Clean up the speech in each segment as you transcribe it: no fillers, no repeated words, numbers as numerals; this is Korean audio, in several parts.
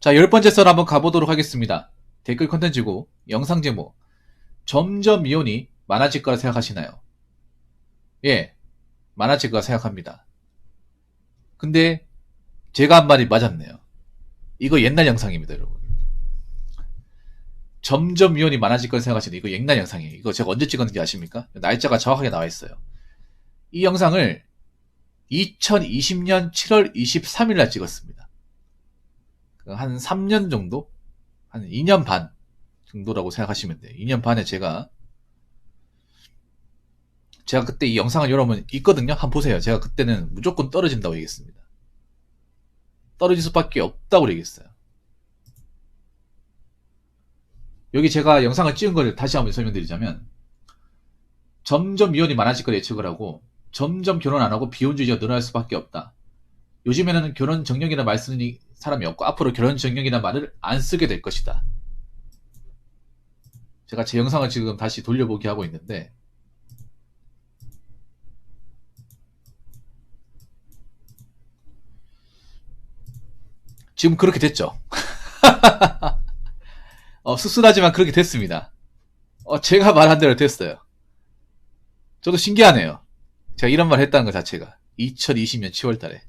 자, 10번째 썰 한번 가보도록 하겠습니다. 댓글 컨텐츠고 영상 제목 점점 미혼이 많아질 거라 생각하시나요? 예, 많아질 거라 생각합니다. 근데 제가 한 말이 맞았네요. 이거 옛날 영상입니다, 여러분. 점점 미혼이 많아질 거라 생각하시는데 이거 옛날 영상이에요. 이거 제가 언제 찍었는지 아십니까? 날짜가 정확하게 나와 있어요. 이 영상을 2020년 7월 23일 날 찍었습니다. 한 3년 정도? 한 2년 반 정도라고 생각하시면 돼요. 2년 반에 제가 그때 이 영상을 여러분 있거든요. 한번 보세요. 제가 그때는 무조건 떨어진다고 얘기했습니다. 떨어질 수밖에 없다고 얘기했어요. 여기 제가 영상을 찍은 거를 다시 한번 설명드리자면 점점 미혼이 많아질 걸 예측을 하고 점점 결혼 안 하고 비혼주의자가 늘어날 수밖에 없다. 요즘에는 결혼 정령이라는 말 쓰는 사람이 없고 앞으로 결혼 정령이라는 말을 안 쓰게 될 것이다. 제가 제 영상을 지금 다시 돌려보기 하고 있는데 지금 그렇게 됐죠. 씁쓸하지만 그렇게 됐습니다. 제가 말한 대로 됐어요. 저도 신기하네요. 제가 이런 말 했다는 것 자체가 2020년 7월달에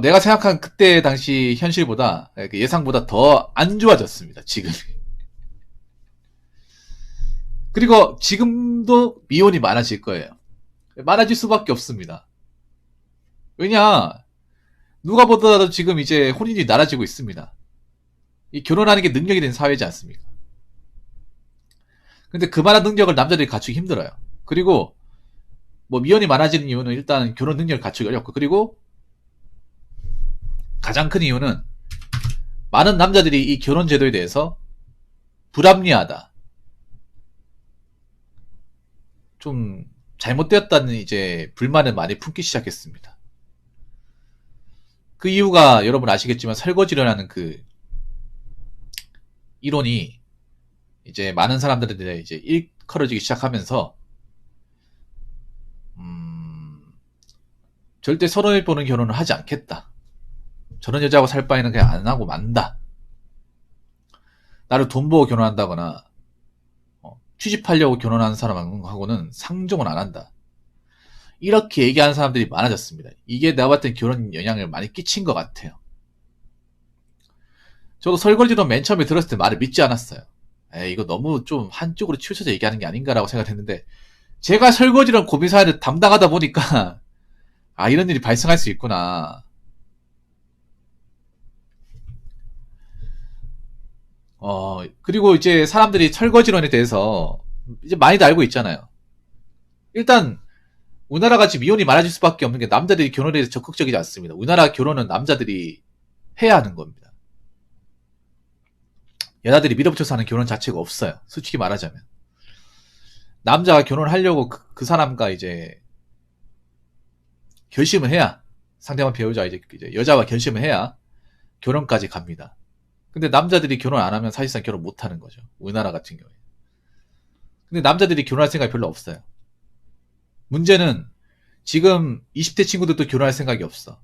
내가 생각한 그때 당시 현실보다 예상보다 더 안 좋아졌습니다. 지금. 그리고 지금도 미혼이 많아질 거예요. 많아질 수밖에 없습니다. 왜냐, 누가 보더라도 지금 이제 혼인이 낮아지고 있습니다. 이 결혼하는 게 능력이 된 사회지 않습니까? 근데 그만한 능력을 남자들이 갖추기 힘들어요. 그리고 뭐 미혼이 많아지는 이유는 일단 결혼 능력을 갖추기 어렵고, 그리고 가장 큰 이유는 많은 남자들이 이 결혼 제도에 대해서 불합리하다, 좀 잘못되었다는 이제 불만을 많이 품기 시작했습니다. 그 이유가 여러분 아시겠지만 설거지라는 그 이론이 이제 많은 사람들한테 이제 일컬어지기 시작하면서 절대 서로를 보는 결혼을 하지 않겠다. 저런 여자하고 살 바에는 그냥 안 하고 만다. 나를 돈 보고 결혼한다거나 취직하려고 결혼하는 사람하고는 상종은 안 한다. 이렇게 얘기하는 사람들이 많아졌습니다. 이게 내가 봤을 때 결혼 영향을 많이 끼친 것 같아요. 저도 설거지로 맨 처음에 들었을 때 말을 믿지 않았어요. 이거 너무 좀 한쪽으로 치우쳐서 얘기하는 게 아닌가라고 생각했는데 제가 설거지랑 고민사회를 담당하다 보니까 이런 일이 발생할 수 있구나. 그리고 이제 사람들이 설거지론에 대해서 이제 많이도 알고 있잖아요. 일단 우리나라 같이 미혼이 많아질 수밖에 없는 게 남자들이 결혼에 대해서 적극적이지 않습니다. 우리나라 결혼은 남자들이 해야 하는 겁니다. 여자들이 밀어붙여서 하는 결혼 자체가 없어요. 솔직히 말하자면. 남자가 결혼하려고 그 사람과 이제 결심을 해야, 상대방 배우자 이제 여자와 결심을 해야 결혼까지 갑니다. 근데 남자들이 결혼 안 하면 사실상 결혼 못 하는 거죠. 우리나라 같은 경우에. 근데 남자들이 결혼할 생각이 별로 없어요. 문제는 지금 20대 친구들도 결혼할 생각이 없어.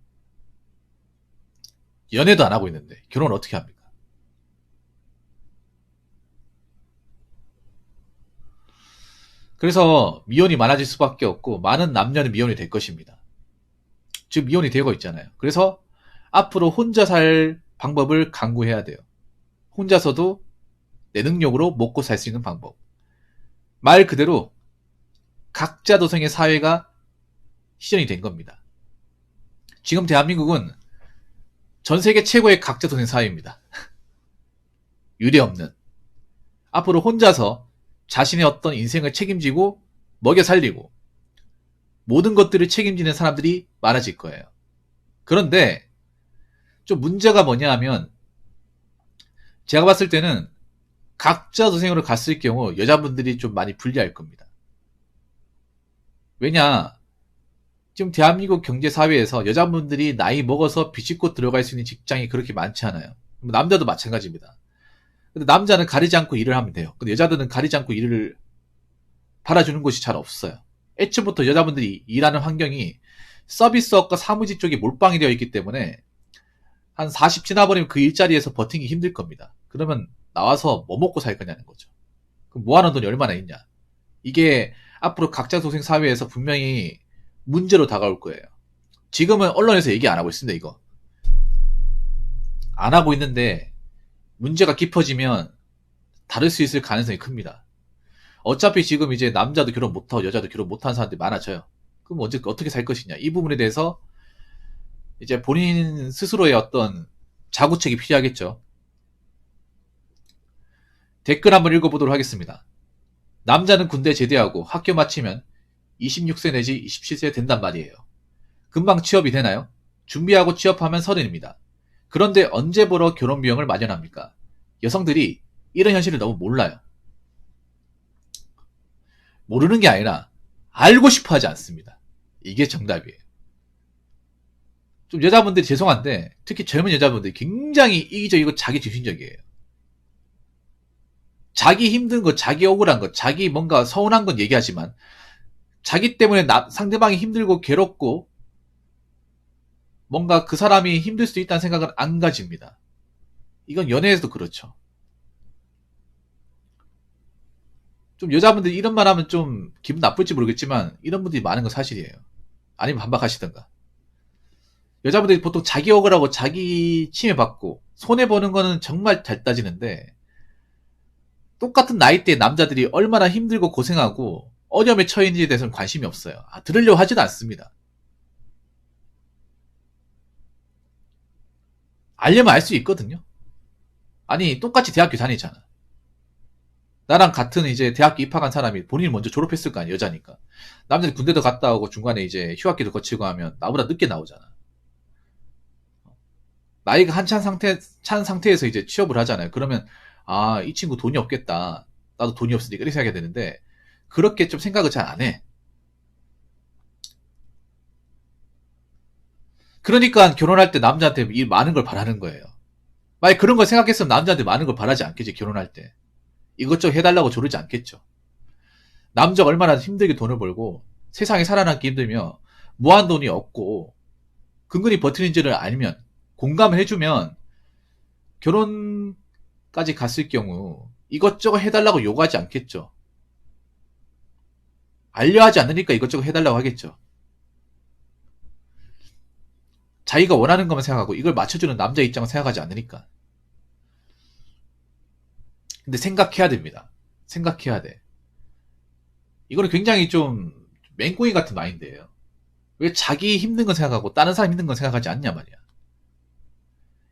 연애도 안 하고 있는데 결혼을 어떻게 합니까? 그래서 미혼이 많아질 수밖에 없고 많은 남녀는 미혼이 될 것입니다. 지금 미혼이 되고 있잖아요. 그래서 앞으로 혼자 살 방법을 강구해야 돼요. 혼자서도 내 능력으로 먹고 살 수 있는 방법. 말 그대로 각자 도생의 사회가 시전이 된 겁니다. 지금 대한민국은 전 세계 최고의 각자 도생 사회입니다. 유례없는. 앞으로 혼자서 자신의 어떤 인생을 책임지고 먹여 살리고 모든 것들을 책임지는 사람들이 많아질 거예요. 그런데 좀 문제가 뭐냐 하면 제가 봤을 때는 각자 도생으로 갔을 경우 여자분들이 좀 많이 불리할 겁니다. 왜냐, 지금 대한민국 경제사회에서 여자분들이 나이 먹어서 비집고 들어갈 수 있는 직장이 그렇게 많지 않아요. 남자도 마찬가지입니다. 근데 남자는 가리지 않고 일을 하면 돼요. 근데 여자들은 가리지 않고 일을 팔아주는 곳이 잘 없어요. 애초부터 여자분들이 일하는 환경이 서비스업과 사무직 쪽이 몰빵이 되어 있기 때문에 한 40 지나버리면 그 일자리에서 버티기 힘들 겁니다. 그러면 나와서 뭐 먹고 살 거냐는 거죠. 그럼 모아놓은 돈이 얼마나 있냐. 이게 앞으로 각자소생 사회에서 분명히 문제로 다가올 거예요. 지금은 언론에서 얘기 안 하고 있습니다. 이거 안 하고 있는데 문제가 깊어지면 다를 수 있을 가능성이 큽니다. 어차피 지금 이제 남자도 결혼 못하고 여자도 결혼 못하는 사람들이 많아져요. 그럼 언제 어떻게 살 것이냐. 이 부분에 대해서 이제 본인 스스로의 어떤 자구책이 필요하겠죠. 댓글 한번 읽어보도록 하겠습니다. 남자는 군대 제대하고 학교 마치면 26세 내지 27세 된단 말이에요. 금방 취업이 되나요? 준비하고 취업하면 30입니다. 그런데 언제 벌어 결혼 비용을 마련합니까? 여성들이 이런 현실을 너무 몰라요. 모르는 게 아니라 알고 싶어 하지 않습니다. 이게 정답이에요. 좀 여자분들이 죄송한데 특히 젊은 여자분들이 굉장히 이기적이고 자기중심적이에요. 자기 힘든 것, 자기 억울한 것, 자기 뭔가 서운한 건 얘기하지만 자기 때문에 상대방이 힘들고 괴롭고 뭔가 그 사람이 힘들 수 있다는 생각은 안 가집니다. 이건 연애에서도 그렇죠. 좀 여자분들이 이런 말 하면 좀 기분 나쁠지 모르겠지만 이런 분들이 많은 건 사실이에요. 아니면 반박하시던가. 여자분들이 보통 자기 억울하고 자기 침해받고 손해보는 거는 정말 잘 따지는데 똑같은 나이대의 남자들이 얼마나 힘들고 고생하고 어려움에 처했는지에 대해서는 관심이 없어요. 들으려고 하지도 않습니다. 알려면 알 수 있거든요. 아니 똑같이 대학교 다니잖아. 나랑 같은 이제 대학교 입학한 사람이 본인이 먼저 졸업했을 거 아니야. 여자니까. 남자들 군대도 갔다 오고 중간에 이제 휴학기도 거치고 하면 나보다 늦게 나오잖아. 나이가 한찬 상태에서 이제 취업을 하잖아요. 그러면 이 친구 돈이 없겠다. 나도 돈이 없으니까 이렇게 생각해야 되는데 그렇게 좀 생각을 잘 안 해. 그러니까 결혼할 때 남자한테 많은 걸 바라는 거예요. 만약 그런 걸 생각했으면 남자한테 많은 걸 바라지 않겠지. 결혼할 때. 이것저것 해달라고 조르지 않겠죠. 남자가 얼마나 힘들게 돈을 벌고 세상에 살아남기 힘들며 무한 돈이 없고 근근히 버티는지를 알면 공감을 해주면 결혼까지 갔을 경우 이것저것 해달라고 요구하지 않겠죠. 알려하지 않으니까 이것저것 해달라고 하겠죠. 자기가 원하는 것만 생각하고 이걸 맞춰주는 남자 입장을 생각하지 않으니까. 근데 생각해야 됩니다. 생각해야 돼. 이거는 굉장히 좀 맹꽁이 같은 마인드예요. 왜 자기 힘든 건 생각하고 다른 사람 힘든 건 생각하지 않냐 말이야.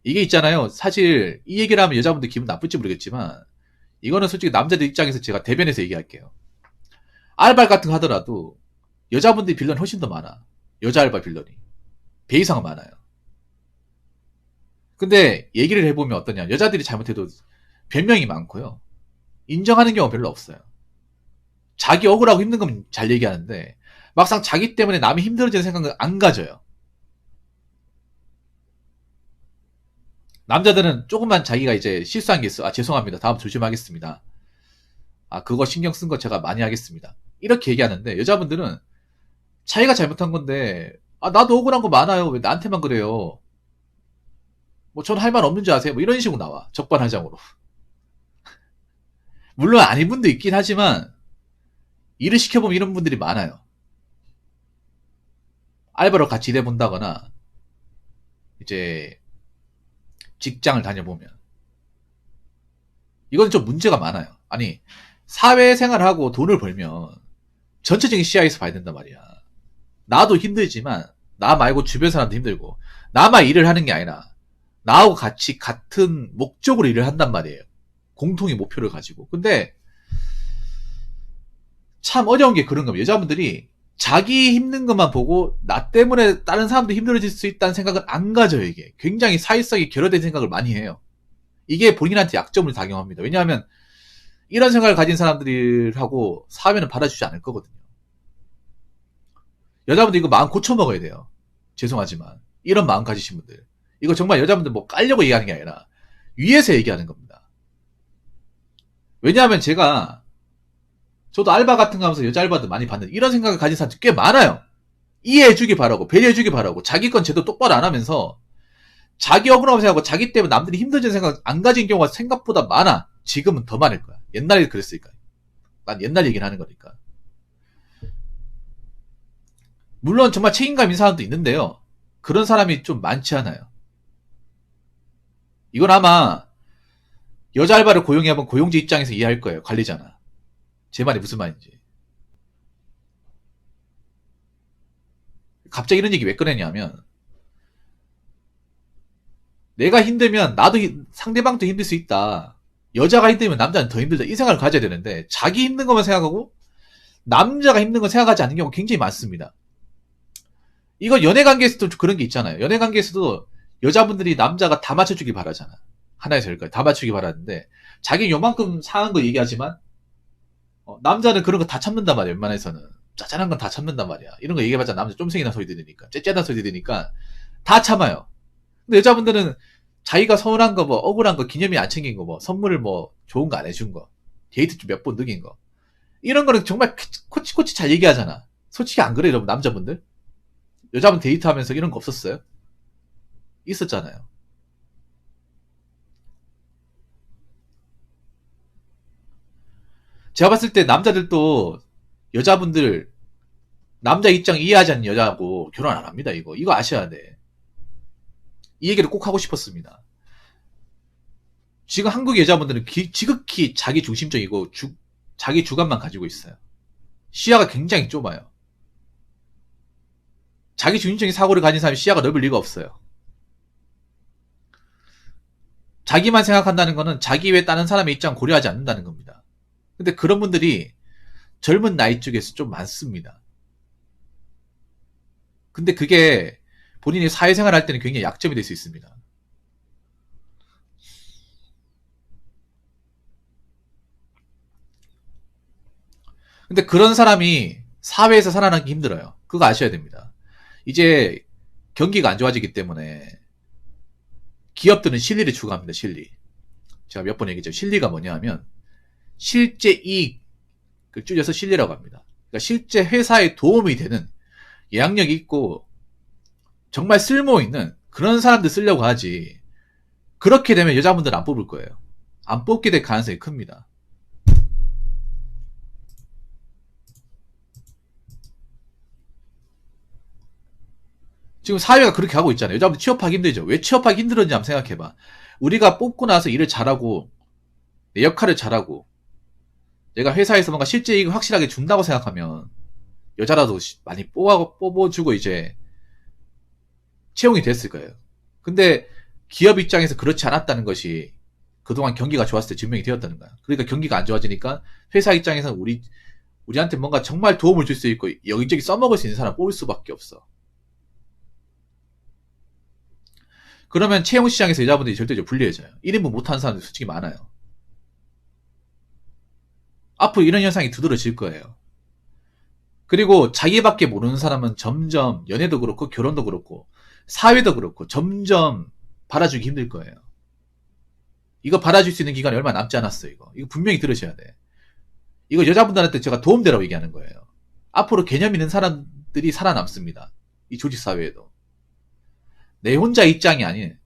이게 있잖아요. 사실 이 얘기를 하면 여자분들 기분 나쁠지 모르겠지만 이거는 솔직히 남자들 입장에서 제가 대변해서 얘기할게요. 알바 같은 거 하더라도 여자분들이 빌런이 훨씬 더 많아. 여자 알바 빌런이. 배 이상 많아요. 근데 얘기를 해보면 어떠냐. 여자들이 잘못해도 변명이 많고요. 인정하는 경우가 별로 없어요. 자기 억울하고 힘든 건 잘 얘기하는데 막상 자기 때문에 남이 힘들어지는 생각은 안 가져요. 남자들은 조금만 자기가 이제 실수한 게 있어. 죄송합니다. 다음 조심하겠습니다. 그거 신경 쓴 거 제가 많이 하겠습니다. 이렇게 얘기하는데 여자분들은 자기가 잘못한 건데 나도 억울한 거 많아요. 왜 나한테만 그래요? 뭐 전 할 말 없는 줄 아세요? 뭐 이런 식으로 나와. 적반하장으로. 물론 아닌 분도 있긴 하지만 일을 시켜보면 이런 분들이 많아요. 알바로 같이 일해본다거나 이제 직장을 다녀보면 이건 좀 문제가 많아요. 아니 사회생활하고 돈을 벌면 전체적인 시야에서 봐야 된단 말이야. 나도 힘들지만 나 말고 주변 사람도 힘들고 나만 일을 하는 게 아니라 나하고 같이 같은 목적으로 일을 한단 말이에요. 공통의 목표를 가지고. 근데 참 어려운 게 그런 겁니다. 여자분들이 자기 힘든 것만 보고 나 때문에 다른 사람도 힘들어질 수 있다는 생각을 안 가져요. 이게 굉장히 사회성이 결여된 생각을 많이 해요. 이게 본인한테 약점을 작용합니다. 왜냐하면 이런 생각을 가진 사람들하고 사회는 받아주지 않을 거거든요. 여자분들 이거 마음 고쳐먹어야 돼요. 죄송하지만 이런 마음 가지신 분들 이거 정말 여자분들 뭐 깔려고 얘기하는 게 아니라 위에서 얘기하는 겁니다. 왜냐하면 저도 알바 같은 거 하면서 여자 알바도 많이 봤는데 이런 생각을 가진 사람들이 꽤 많아요. 이해해주기 바라고, 배려해주기 바라고, 자기 건 제대로 똑바로 안 하면서, 자기 억울하고 생각하고, 자기 때문에 남들이 힘들어지는 생각 안 가진 경우가 생각보다 많아. 지금은 더 많을 거야. 옛날에 그랬으니까. 난 옛날 얘기를 하는 거니까. 물론 정말 책임감 있는 사람도 있는데요. 그런 사람이 좀 많지 않아요. 이건 아마 여자 알바를 고용해본 고용주 입장에서 이해할 거예요. 관리자나. 제 말이 무슨 말인지. 갑자기 이런 얘기 왜 꺼내냐면, 내가 힘들면 나도 상대방도 힘들 수 있다. 여자가 힘들면 남자는 더 힘들다. 이 생각을 가져야 되는데, 자기 힘든 것만 생각하고 남자가 힘든 건 생각하지 않는 경우가 굉장히 많습니다. 이거 연애관계에서도 그런 게 있잖아요. 연애관계에서도 여자분들이 남자가 다 맞춰주기 바라잖아. 하나에서 열까지 다 맞추기 바라는데, 자기 요만큼 상한 거 얘기하지만 남자는 그런 거 다 참는단 말이야. 웬만해서는 짜잘한 건 다 참는단 말이야. 이런 거 얘기해봤자 남자 쫌생이나 소리 들으니까, 째째한 소리 들으니까 다 참아요. 근데 여자분들은 자기가 서운한 거, 뭐 억울한 거, 기념이 안 챙긴 거, 뭐 선물을 뭐 좋은 거 안 해준 거, 데이트 좀 몇 번 늦긴 거, 이런 거는 정말 코치코치 잘 얘기하잖아. 솔직히 안 그래 여러분? 남자분들, 여자분 데이트하면서 이런 거 없었어요? 있었잖아요. 제가 봤을 때 남자들도 여자분들 남자 입장 이해하지 않는 여자하고 결혼 안 합니다. 이거 아셔야 돼. 이 얘기를 꼭 하고 싶었습니다. 지금 한국 여자분들은 지극히 자기 중심적이고 자기 주관만 가지고 있어요. 시야가 굉장히 좁아요. 자기 중심적인 사고를 가진 사람이 시야가 넓을 리가 없어요. 자기만 생각한다는 거는 자기 외 다른 사람의 입장 고려하지 않는다는 겁니다. 근데 그런 분들이 젊은 나이 쪽에서 좀 많습니다. 근데 그게 본인이 사회생활 할 때는 굉장히 약점이 될 수 있습니다. 근데 그런 사람이 사회에서 살아남기 힘들어요. 그거 아셔야 됩니다. 이제 경기가 안 좋아지기 때문에 기업들은 실리를 추구합니다. 실리. 제가 몇 번 얘기했죠. 실리가 뭐냐 하면 실제 이익을 줄여서 실리라고 합니다. 그러니까 실제 회사에 도움이 되는, 영향력이 있고 정말 쓸모 있는 그런 사람들 쓰려고 하지. 그렇게 되면 여자분들은 안 뽑을 거예요. 안 뽑게 될 가능성이 큽니다. 지금 사회가 그렇게 하고 있잖아요. 여자분들 취업하기 힘들죠. 왜 취업하기 힘들었는지 한번 생각해봐. 우리가 뽑고 나서 일을 잘하고 내 역할을 잘하고 내가 회사에서 뭔가 실제 이익을 확실하게 준다고 생각하면 여자라도 많이 뽑아주고 이제 채용이 됐을 거예요. 근데 기업 입장에서 그렇지 않았다는 것이 그동안 경기가 좋았을 때 증명이 되었다는 거야. 그러니까 경기가 안 좋아지니까 회사 입장에서는 우리한테 뭔가 정말 도움을 줄 수 있고 여기저기 써먹을 수 있는 사람 뽑을 수밖에 없어. 그러면 채용 시장에서 여자분들이 절대적으로 불리해져요. 1인분 못하는 사람들 솔직히 많아요. 앞으로 이런 현상이 두드러질 거예요. 그리고 자기밖에 모르는 사람은 점점 연애도 그렇고 결혼도 그렇고 사회도 그렇고 점점 받아주기 힘들 거예요. 이거 받아줄 수 있는 기간이 얼마 남지 않았어요. 이거 분명히 들으셔야 돼. 이거 여자분들한테 제가 도움되라고 얘기하는 거예요. 앞으로 개념 있는 사람들이 살아남습니다. 이 조직사회에도. 내 혼자 입장이 아닌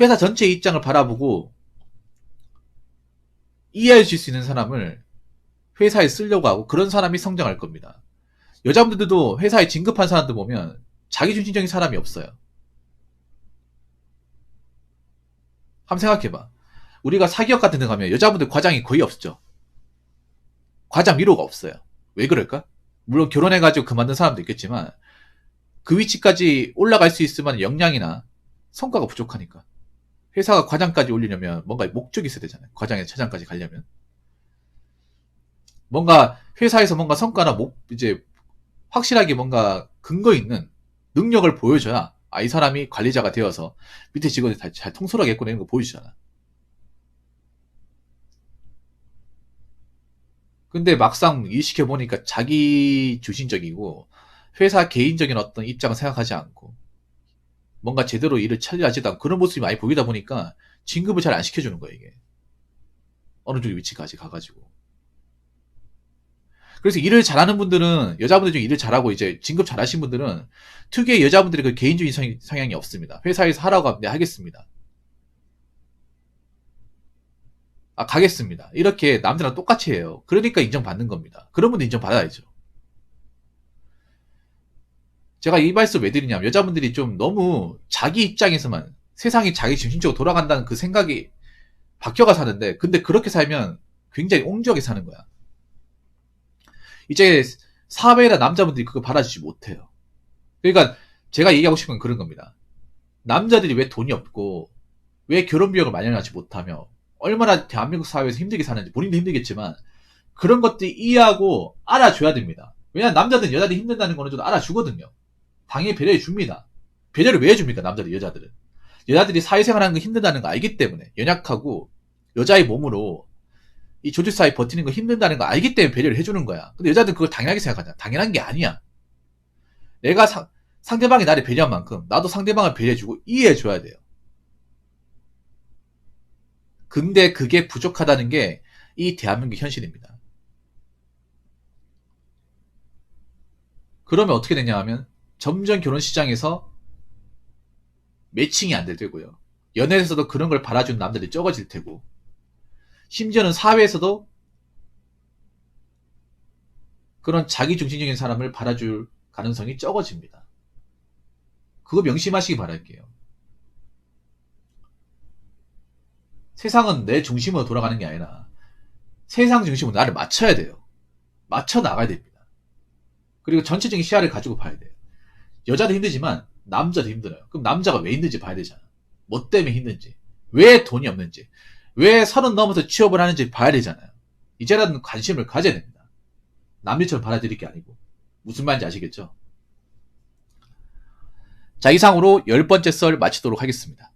회사 전체의 입장을 바라보고 이해해 줄 수 있는 사람을 회사에 쓰려고 하고 그런 사람이 성장할 겁니다. 여자분들도 회사에 진급한 사람들 보면 자기중심적인 사람이 없어요. 한번 생각해봐. 우리가 사기업 같은 데 가면 여자분들 과장이 거의 없죠. 과장 미로가 없어요. 왜 그럴까? 물론 결혼해가지고 그만둔 사람도 있겠지만 그 위치까지 올라갈 수 있을 만한 역량이나 성과가 부족하니까. 회사가 과장까지 올리려면 뭔가 목적이 있어야 되잖아요. 과장에서 차장까지 가려면. 뭔가 회사에서 뭔가 성과나 이제 확실하게 뭔가 근거 있는 능력을 보여줘야 이 사람이 관리자가 되어서 밑에 직원들 잘 통솔하게 했구나 이런 거 보여주잖아. 근데 막상 일 시켜보니까 자기 주신적이고 회사 개인적인 어떤 입장을 생각하지 않고 뭔가 제대로 일을 처리하지도 않고 그런 모습이 많이 보이다 보니까 진급을 잘 안 시켜주는 거야 이게. 어느 정도 위치까지 가가지고. 그래서 일을 잘하는 분들은, 여자분들 중에 일을 잘하고 이제 진급 잘하신 분들은 특유의 여자분들의 그 개인주의 성향이 없습니다. 회사에서 하라고 하면 네, 하겠습니다. 아, 가겠습니다. 이렇게 남들랑 똑같이 해요. 그러니까 인정받는 겁니다. 그런 분들 인정받아야죠. 제가 이 말씀 왜 드리냐면, 여자분들이 좀 너무 자기 입장에서만, 세상이 자기 중심적으로 돌아간다는 그 생각이 바뀌어가 사는데, 근데 그렇게 살면 굉장히 옹졸하게 사는 거야. 이제 사회나 남자분들이 그거 받아주지 못해요. 그러니까 제가 얘기하고 싶은 건 그런 겁니다. 남자들이 왜 돈이 없고 왜 결혼 비용을 마련하지 못하며 얼마나 대한민국 사회에서 힘들게 사는지 본인도 힘들겠지만 그런 것들 이해하고 알아줘야 됩니다. 왜냐하면 남자들은 여자들이 힘든다는 거는 좀 알아주거든요. 당연히 배려해 줍니다. 배려를 왜 해줍니까? 남자들, 여자들은. 여자들이 사회생활하는 거 힘든다는 거 알기 때문에, 연약하고 여자의 몸으로 이 조직사회 버티는 거 힘든다는 거 알기 때문에 배려를 해주는 거야. 근데 여자들은 그걸 당연하게 생각하잖아. 당연한 게 아니야. 내가 상대방이 나를 배려한 만큼 나도 상대방을 배려해주고 이해해줘야 돼요. 근데 그게 부족하다는 게 이 대한민국 현실입니다. 그러면 어떻게 되냐 하면 점점 결혼 시장에서 매칭이 안 될 테고요. 연애에서도 그런 걸 바라주는 남들이 적어질 테고, 심지어는 사회에서도 그런 자기중심적인 사람을 바라줄 가능성이 적어집니다. 그거 명심하시기 바랄게요. 세상은 내 중심으로 돌아가는 게 아니라 세상 중심으로 나를 맞춰야 돼요. 맞춰 나가야 됩니다. 그리고 전체적인 시야를 가지고 봐야 돼요. 여자도 힘들지만 남자도 힘들어요. 그럼 남자가 왜 힘든지 봐야 되잖아. 뭐 때문에 힘든지, 왜 돈이 없는지, 왜 30 넘어서 취업을 하는지 봐야 되잖아요. 이제라도 관심을 가져야 됩니다. 남일처럼 받아들일 게 아니고. 무슨 말인지 아시겠죠? 자, 이상으로 10번째 썰 마치도록 하겠습니다.